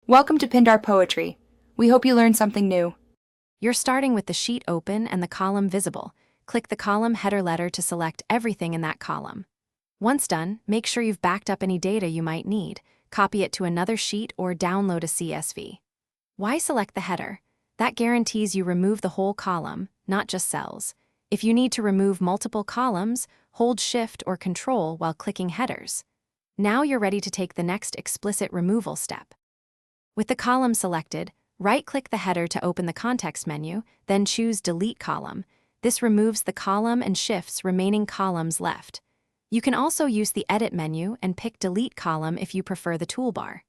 Welcome to Pindar Poetry. We hope you learned something new. You're starting with the sheet open and the column visible. Click the column header letter to select everything in that column. Once done, make sure you've backed up any data you might need, copy it to another sheet, or download a CSV. Why select the header? That guarantees you remove the whole column, not just cells. If you need to remove multiple columns, hold Shift or Control while clicking headers. Now you're ready to take the next explicit removal step. With the column selected, right-click the header to open the context menu, then choose Delete Column. This removes the column and shifts remaining columns left. You can also use the Edit menu and pick Delete Column if you prefer the toolbar.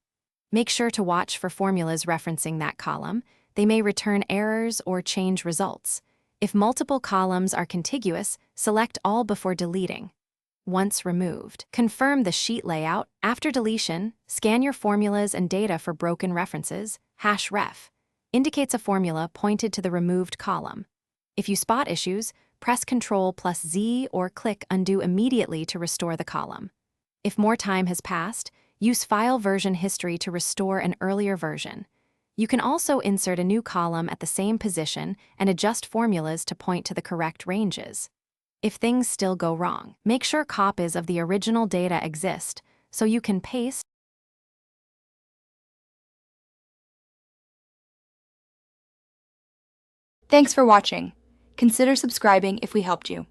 Make sure to watch for formulas referencing that column. They may return errors or change results. If multiple columns are contiguous, select All before deleting. Once removed, confirm the sheet layout. After deletion, scan your formulas and data for broken references. #ref indicates a formula pointed to the removed column. If you spot issues, press Ctrl+Z or click Undo immediately to restore the column. If more time has passed, use File Version History to restore an earlier version. You can also insert a new column at the same position and adjust formulas to point to the correct ranges. If things still go wrong, make sure copies of the original data exist so you can paste. Thanks for watching. Consider subscribing if we helped you.